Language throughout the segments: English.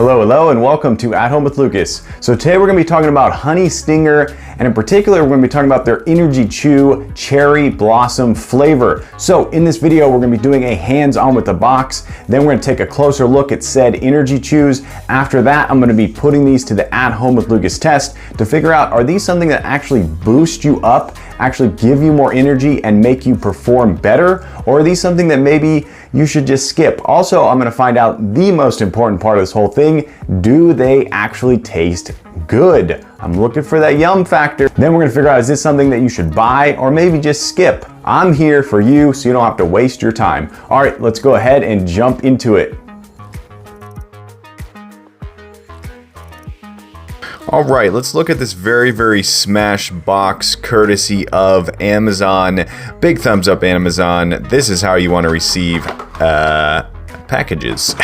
Hello, and welcome to At Home with Lucas. So today we're going to be talking about Honey Stinger, and in particular we're going to be talking about their Energy Chew Cherry Blossom flavor. So in this video we're going to be doing a hands-on with the box, then we're going to take a closer look at said Energy Chews. After that I'm going to be putting these to the At Home with Lucas test to figure out, are these something that actually boost you up, actually give you more energy and make you perform better, or are these something that maybe you should just skip? Also, I'm gonna find out the most important part of this whole thing: do they actually taste good? I'm looking for that yum factor. Then we're gonna figure out, is this something that you should buy or maybe just skip? I'm here for you so you don't have to waste your time. All right, let's go ahead and jump into it. All right, let's look at this very smash box courtesy of Amazon. Big thumbs up, Amazon. This is how you want to receive packages.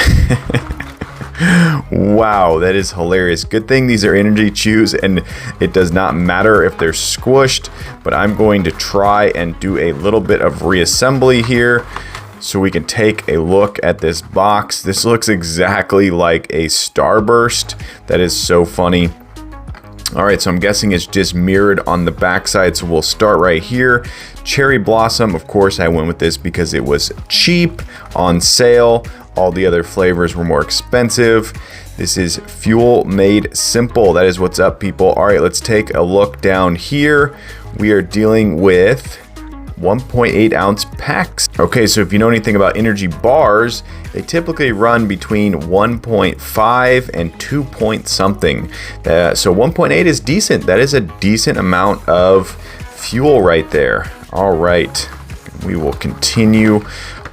Wow, that is hilarious. Good thing these are Energy Chews and it does not matter if they're squished, but I'm going to try and do a little bit of reassembly here so we can take a look at this box. This looks exactly like a Starburst. That is so funny. All right, so I'm guessing it's just mirrored on the backside. So we'll start right here. Cherry Blossom, of course, I went with this because it was cheap, on sale. All the other flavors were more expensive. This is Fuel Made Simple. That is what's up, people. All right, let's take a look down here. We are dealing with 1.8 ounce packs. Okay, so if you know anything about energy bars, they run between 1.5 and 2 point something. So 1.8 is decent. That is a decent amount of fuel right there. All right, we will continue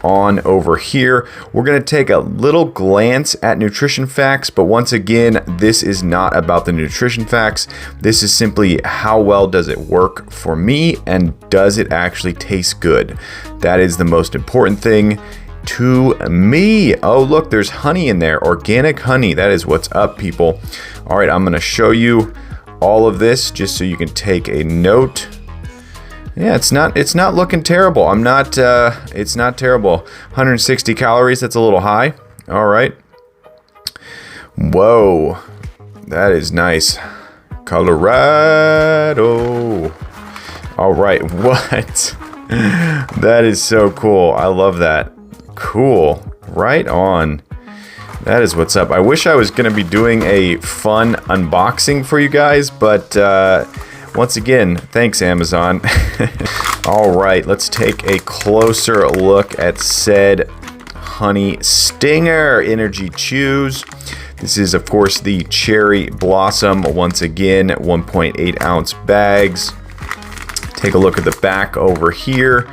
on over here. We're going to take a little glance at nutrition facts, but once again, this is not about the nutrition facts. This is simply how well does it work for me and does it actually taste good? That is the most important thing to me. Oh, look, there's honey in there, organic honey. That is what's up, people. All right, I'm going to show you all of this just so you can take a note. Yeah, it's not looking terrible. It's not terrible. 160 calories, that's a little high. All right. Whoa, that is nice. Colorado. All right, what? That is so cool. I love that. Cool, right on. That is what's up. I wish I was gonna be doing a fun unboxing for you guys, but once again, thanks, Amazon. All right, let's take a closer look at said Honey Stinger Energy Chews. This is, of course, the Cherry Blossom. Once again, 1.8 ounce bags. Take a look at the back over here.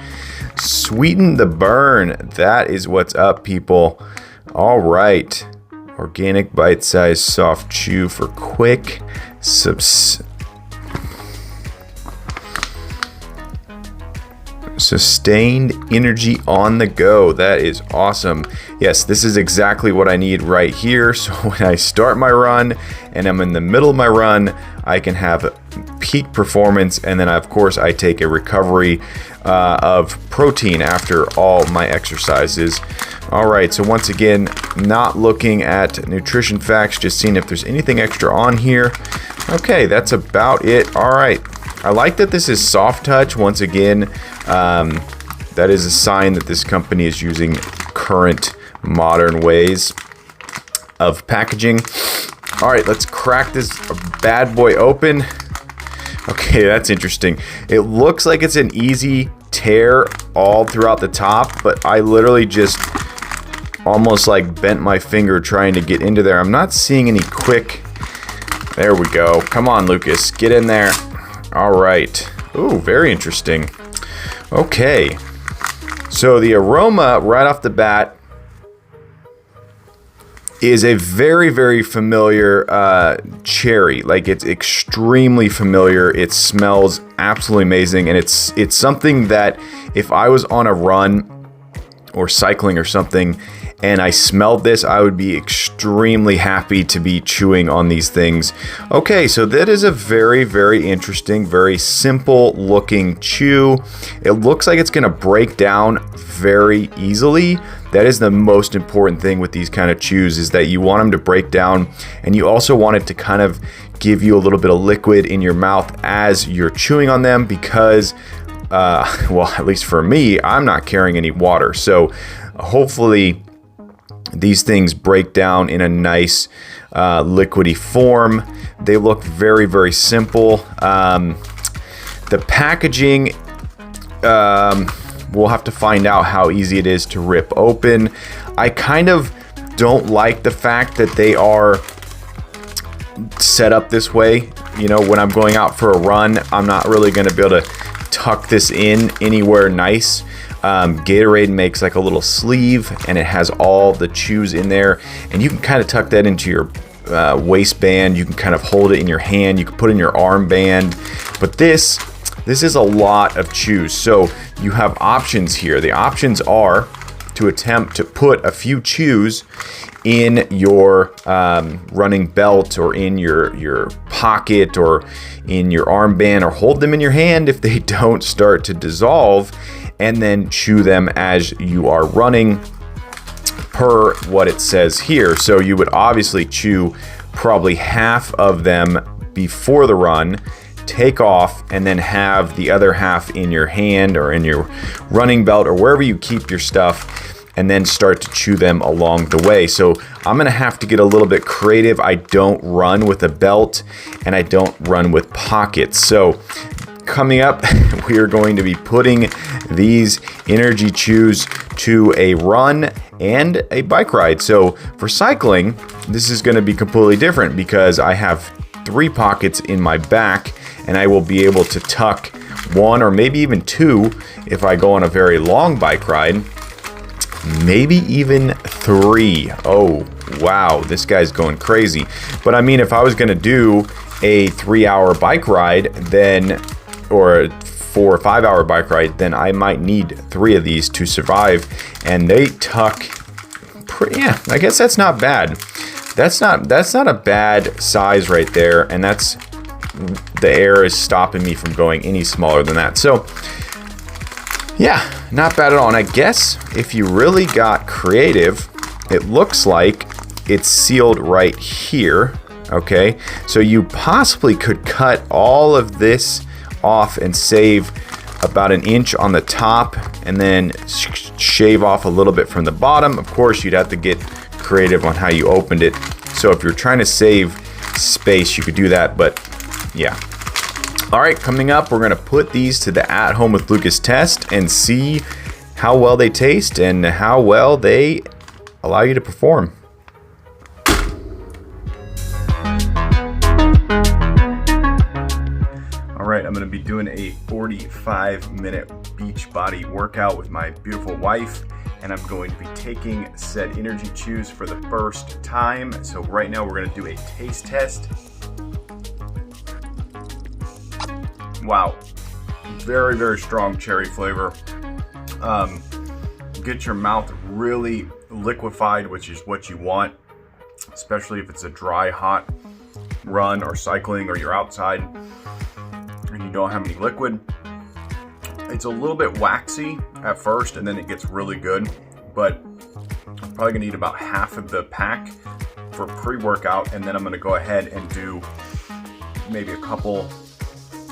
Sweeten the burn. That is what's up, people. All right. Organic bite-sized soft chew for quick sustained energy on the go. That is awesome. Yes, this is exactly what I need right here. So when I start my run and I'm in the middle of my run, I can have peak performance, and then of course I take a recovery of protein after all my exercises. All right, so once again, not looking at nutrition facts, just seeing if there's anything extra on here. Okay, that's about it. All right, I like that this is soft touch. Once again, that is a sign that this company is using current modern ways of packaging. All right, let's crack this bad boy open. Okay, that's interesting. It looks like it's an easy tear all throughout the top, but I literally just almost like bent my finger trying to get into there. I'm not seeing any quick. There we go. Come on, Lucas, get in there. All right. Ooh, very interesting. Okay. So the aroma right off the bat is a very familiar cherry. Like, it's extremely familiar. It smells absolutely amazing, and it's something that if I was on a run or cycling or something and I smelled this, I would be extremely happy to be chewing on these things. Okay, so that is a very interesting, very simple looking chew. It looks like it's gonna break down very easily. That is the most important thing with these kind of chews, is that you want them to break down, and you also want it to kind of give you a little bit of liquid in your mouth as you're chewing on them, because well, at least for me, I'm not carrying any water. So hopefully these things break down in a nice liquidy form. They look very, very simple. The packaging, we'll have to find out how easy it is to rip open. I kind of don't like the fact that they are set up this way. You know, when I'm going out for a run, I'm not really going to be able to tuck this in anywhere nice. Gatorade makes like a little sleeve, and it has all the chews in there, and you can kind of tuck that into your waistband. You can kind of hold it in your hand. You can put it in your armband. But this is a lot of chews, so you have options here. The options are to attempt to put a few chews in your running belt, or in your pocket, or in your armband, or hold them in your hand if they don't start to dissolve, and then chew them as you are running per what it says here. So you would obviously chew probably half of them before the run, take off, and then have the other half in your hand or in your running belt or wherever you keep your stuff, and then start to chew them along the way. So I'm gonna have to get a little bit creative. I don't run with a belt, and I don't run with pockets. So coming up, we are going to be putting these energy chews to a run and a bike ride. So for cycling, this is gonna be completely different, because I have 3 pockets in my back, and I will be able to tuck 1 or maybe even 2 if I go on a very long bike ride. Maybe even 3. Oh, wow, this guy's going crazy. But I mean, if I was gonna do a 3-hour bike ride, then, or a 4 or 5-hour bike ride, then I might need 3 of these to survive. And they tuck yeah, I guess that's not bad. That's not a bad size right there, and that's, the air is stopping me from going any smaller than that. So yeah, not bad at all. And I guess if you really got creative, it looks like it's sealed right here. Okay, so you possibly could cut all of this off and save about 1 inch on the top, and then shave off a little bit from the bottom. Of course, you'd have to get creative on how you opened it. So if you're trying to save space, you could do that, but yeah. All right, coming up, we're gonna put these to the At Home with Lucas test and see how well they taste and how well they allow you to perform. All right, I'm gonna be doing a 45-minute beach body workout with my beautiful wife, and I'm going to be taking said energy chews for the first time. So right now we're gonna do a taste test. Wow, very, very strong cherry flavor. Get your mouth really liquefied, which is what you want, especially if it's a dry, hot run or cycling, or you're outside and you don't have any liquid. It's a little bit waxy at first, and then it gets really good, but I'm probably gonna eat about half of the pack for pre-workout, and then I'm gonna go ahead and do maybe a couple,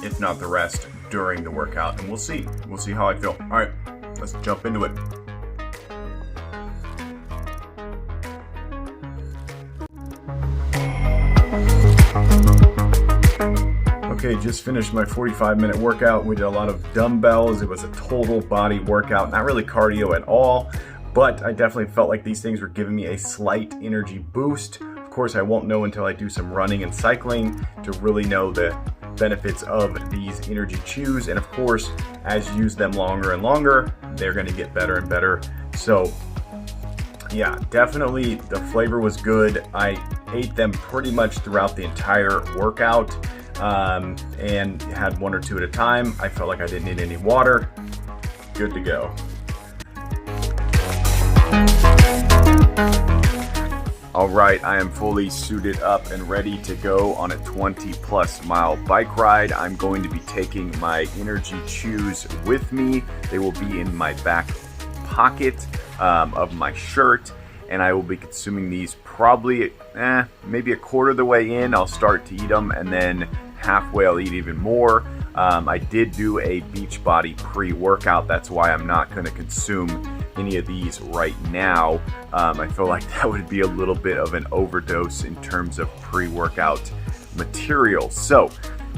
if not the rest, during the workout, and we'll see how I feel. All right, let's jump into it. Okay, just finished my 45-minute workout. We did a lot of dumbbells. It was a total body workout, not really cardio at all, but I definitely felt like these things were giving me a slight energy boost. Of course, I won't know until I do some running and cycling to really know the benefits of these energy chews. And of course, as you use them longer and longer, they're gonna get better and better. So yeah, definitely the flavor was good. I ate them pretty much throughout the entire workout, and had 1 or 2 at a time. I felt like I didn't need any water. Good to go. All right, I am fully suited up and ready to go on a 20+ mile bike ride. I'm going to be taking my energy chews with me. They will be in my back pocket of my shirt, and I will be consuming these probably maybe a quarter of the way in. I'll start to eat them, and then halfway I'll eat even more. I did do a Beachbody pre-workout. That's why I'm not going to consume any of these right now. I feel like that would be a little bit of an overdose in terms of pre-workout material. So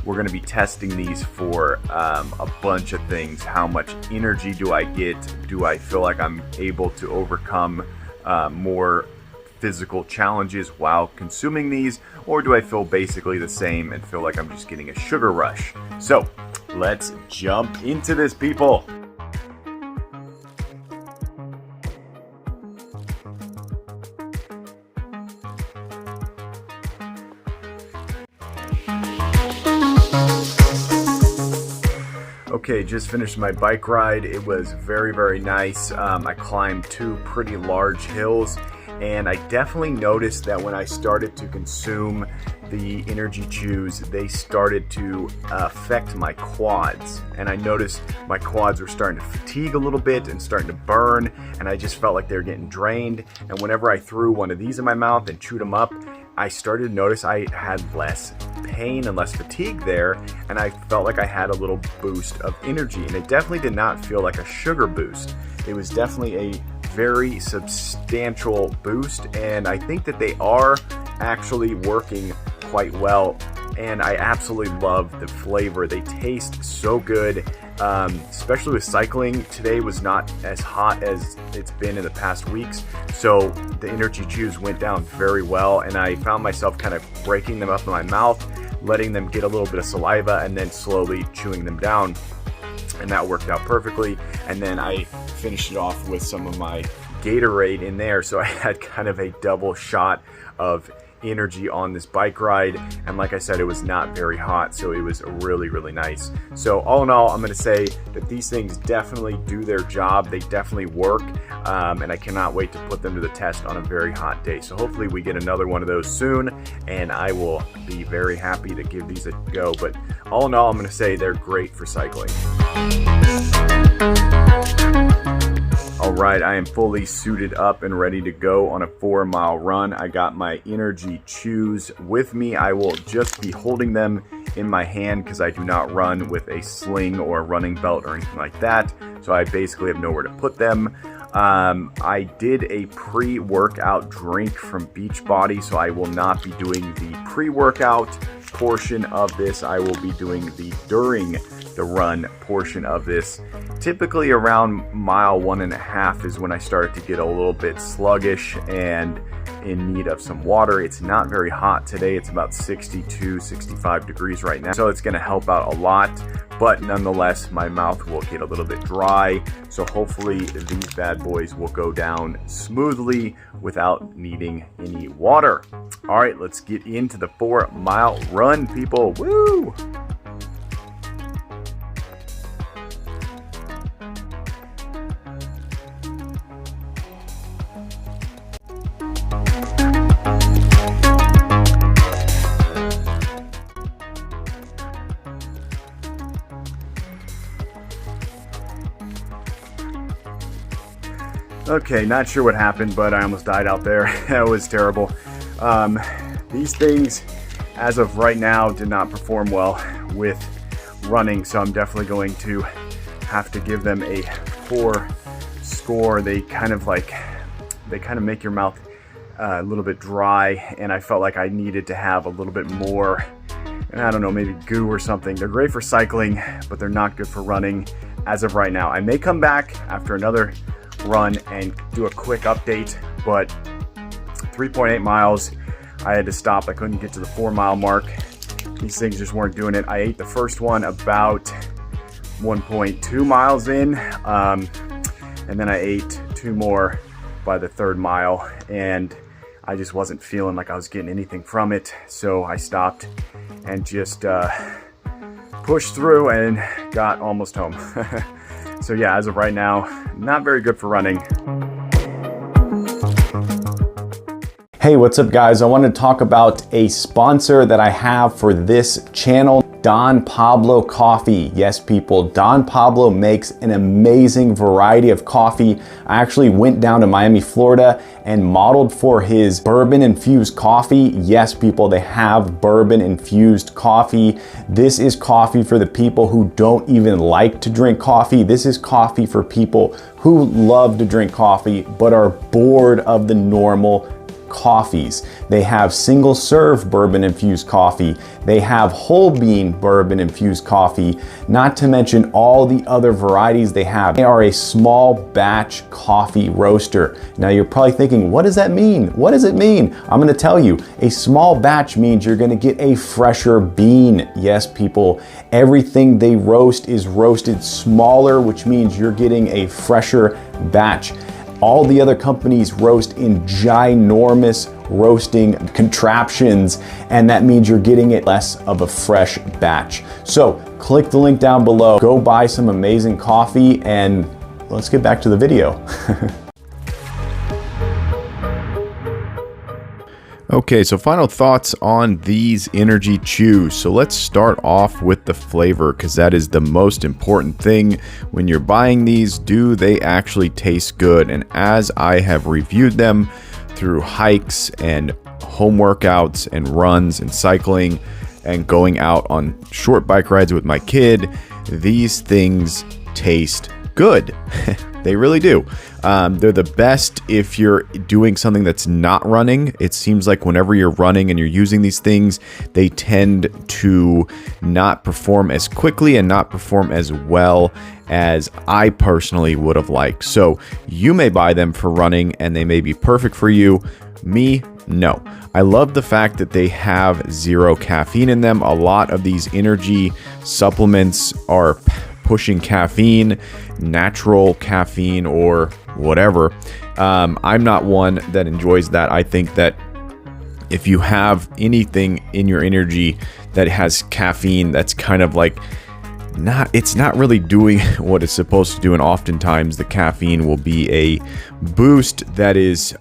we're going to be testing these for a bunch of things. How much energy do I get? Do I feel like I'm able to overcome more physical challenges while consuming these, or do I feel basically the same and feel like I'm just getting a sugar rush? So let's jump into this, people. Okay, just finished my bike ride. It was very, very nice. I climbed 2 pretty large hills, and I definitely noticed that when I started to consume the energy chews, they started to affect my quads. And I noticed my quads were starting to fatigue a little bit and starting to burn, and I just felt like they were getting drained. And whenever I threw one of these in my mouth and chewed them up, I started to notice I had less pain and less fatigue there, and I felt like I had a little boost of energy. And it definitely did not feel like a sugar boost. It was definitely a very substantial boost, and I think that they are actually working quite well, and I absolutely love the flavor. They taste so good, especially with cycling. Today was not as hot as it's been in the past weeks, so the energy chews went down very well, and I found myself kind of breaking them up in my mouth, letting them get a little bit of saliva, and then slowly chewing them down, and that worked out perfectly. And then I finished it off with some of my Gatorade in there, so I had kind of a double shot of energy on this bike ride. And like I said, it was not very hot, so it was really, really nice. So all in all, I'm going to say that these things definitely do their job. They definitely work, and I cannot wait to put them to the test on a very hot day. So hopefully we get another one of those soon, and I will be very happy to give these a go. But all in all, I'm going to say they're great for cycling. All right, I am fully suited up and ready to go on a 4-mile run. I got my energy chews with me. I will just be holding them in my hand because I do not run with a sling or a running belt or anything like that. So I basically have nowhere to put them. I did a pre-workout drink from Beachbody, so I will not be doing the pre-workout portion of this. I will be doing the during the run portion of this. Typically around mile 1.5 is when I start to get a little bit sluggish and in need of some water. It's not very hot today. It's about 62, 65 degrees right now, so it's going to help out a lot. But nonetheless, my mouth will get a little bit dry, so hopefully these bad boys will go down smoothly without needing any water. All right, let's get into the 4-mile run, people. Woo! Okay, not sure what happened, but I almost died out there. That was terrible. These things, as of right now, did not perform well with running, so I'm definitely going to have to give them a poor score. They kind of make your mouth a little bit dry, and I felt like I needed to have a little bit more, I don't know, maybe goo or something. They're great for cycling, but they're not good for running as of right now. I may come back after another run and do a quick update, but 3.8 miles, I had to stop. I couldn't get to the 4-mile mark. These things just weren't doing it. I ate the first one about 1.2 miles in, and then I ate 2 more by the 3rd mile, and I just wasn't feeling like I was getting anything from it, so I stopped and just pushed through and got almost home. So yeah, as of right now, not very good for running. Hey, what's up guys? I want to talk about a sponsor that I have for this channel. Don Pablo Coffee. Yes, people, Don Pablo makes an amazing variety of coffee. I actually went down to Miami, Florida and modeled for his bourbon infused coffee. Yes, people, they have bourbon infused coffee. This is coffee for the people who don't even like to drink coffee. This is coffee for people who love to drink coffee but are bored of the normal coffees. They have single serve bourbon infused coffee. They have whole bean bourbon infused coffee, not to mention all the other varieties they have. They are a small batch coffee roaster. Now you're probably thinking, what does that mean? What does it mean? I'm going to tell you. A small batch means you're going to get a fresher bean. Yes, people, everything they roast is roasted smaller, which means you're getting a fresher batch. All the other companies roast in ginormous roasting contraptions, and that means you're getting it less of a fresh batch. So click the link down below, go buy some amazing coffee, and let's get back to the video. Okay, so final thoughts on these energy chews. So let's start off with the flavor, because that is the most important thing when you're buying these. Do they actually taste good? And as I have reviewed them through hikes and home workouts and runs and cycling and going out on short bike rides with my kid, these things taste good. They really do. They're the best if you're doing something that's not running. It seems like whenever you're running and you're using these things, they tend to not perform as quickly and not perform as well as I personally would have liked. So you may buy them for running and they may be perfect for you. Me, no. I love the fact that they have 0 caffeine in them. A lot of these energy supplements are pushing caffeine, natural caffeine, or whatever. I'm not one that enjoys that. I think that if you have anything in your energy that has caffeine, that's kind of like it's not really doing what it's supposed to do. And oftentimes the caffeine will be a boost that is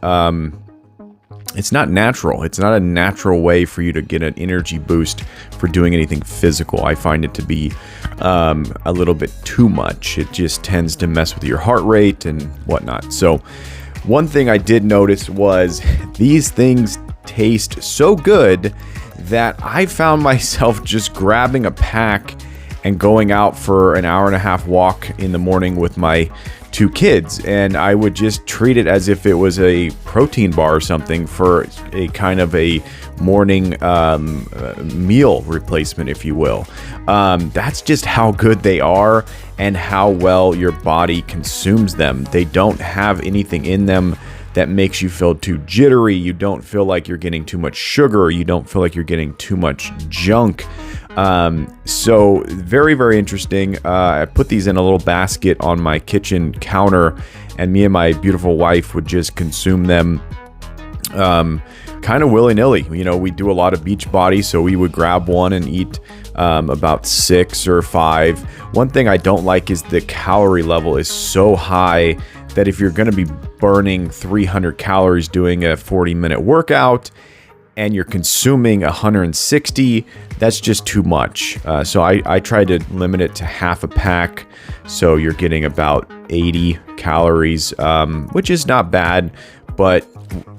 it's not natural. It's not a natural way for you to get an energy boost for doing anything physical. I find it to be a little bit too much. It just tends to mess with your heart rate and whatnot. So one thing I did notice was these things taste so good that I found myself just grabbing a pack and going out for an 1.5-hour walk in the morning with my 2 kids, and I would just treat it as if it was a protein bar or something for a kind of a morning meal replacement, if you will. That's just how good they are and how well your body consumes them. They don't have anything in them that makes you feel too jittery. You don't feel like you're getting too much sugar. You don't feel like you're getting too much junk. So very, very interesting. I put these in a little basket on my kitchen counter, and me and my beautiful wife would just consume them kind of willy-nilly. You know, we do a lot of beach body, so we would grab one and eat about 6 or 5. One thing I don't like is the calorie level is so high that if you're going to be burning 300 calories doing a 40-minute workout and you're consuming 160, that's just too much. So I try to limit it to half a pack. So you're getting about 80 calories, which is not bad. But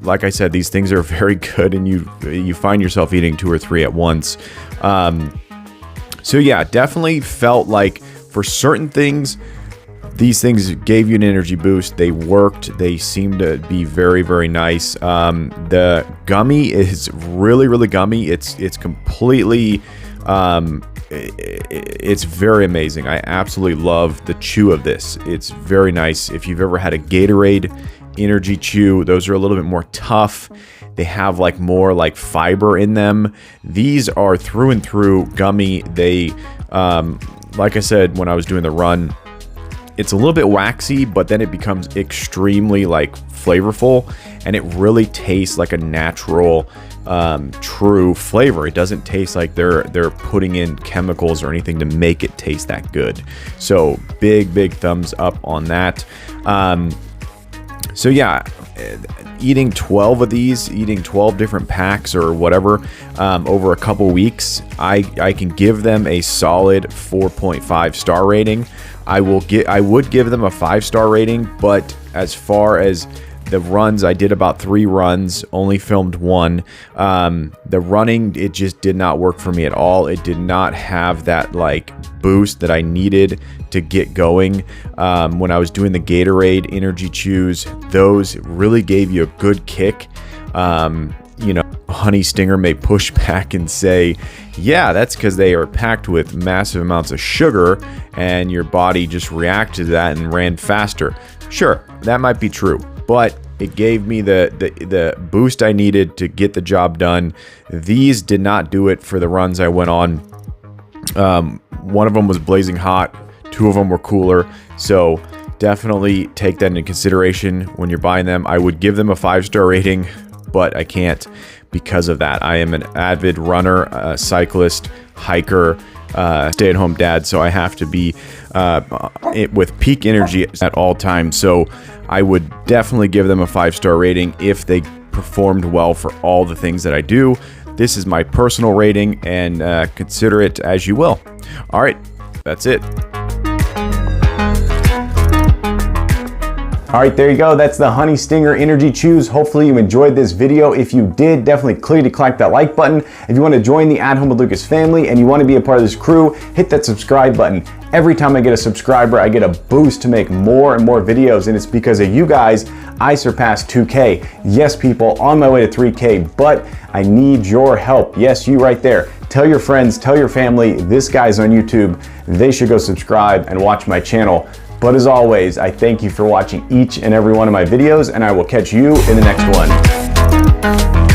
like I said, these things are very good, and you find yourself eating 2 or 3 at once. So yeah, definitely felt like for certain things, these things gave you an energy boost. They worked. They seemed to be very, very nice. The gummy is really, really gummy. It's completely, it's very amazing. I absolutely love the chew of this. It's very nice. If you've ever had a Gatorade energy chew, those are a little bit more tough. They have like more like fiber in them. These are through and through gummy. They, like I said, when I was doing the run, it's a little bit waxy, but then it becomes extremely like flavorful, and it really tastes like a natural, true flavor. It doesn't taste like they're putting in chemicals or anything to make it taste that good. So big thumbs up on that. So yeah, eating 12 of these, eating 12 different packs or whatever over a couple weeks, I can give them a solid 4.5 star rating. I would give them a 5-star rating, but as far as the runs, I did about 3 runs, only filmed 1. The running, it just did not work for me at all. It did not have that like boost that I needed to get going. When I was doing the Gatorade energy chews, those really gave you a good kick. You know, Honey Stinger may push back and say, yeah, that's because they are packed with massive amounts of sugar and your body just reacted to that and ran faster. Sure, that might be true, but it gave me the boost I needed to get the job done. These did not do it for the runs I went on. One of them was blazing hot, 2 of them were cooler, so definitely take that into consideration when you're buying them. I would give them a 5-star rating, but I can't because of that. I am an avid runner, cyclist, hiker, stay-at-home dad, so I have to be with peak energy at all times. So I would definitely give them a 5-star rating if they performed well for all the things that I do. This is my personal rating, and consider it as you will. All right, that's it. All right, there you go. That's the Honey Stinger Energy Chews. Hopefully you enjoyed this video. If you did, definitely click that like button. If you want to join the At Home with Lucas family and you want to be a part of this crew, hit that subscribe button. Every time I get a subscriber, I get a boost to make more and more videos, and it's because of you guys I surpassed 2K. Yes, people, on my way to 3K, but I need your help. Yes, you right there. Tell your friends, tell your family, this guy's on YouTube. They should go subscribe and watch my channel. But as always, I thank you for watching each and every one of my videos, and I will catch you in the next one.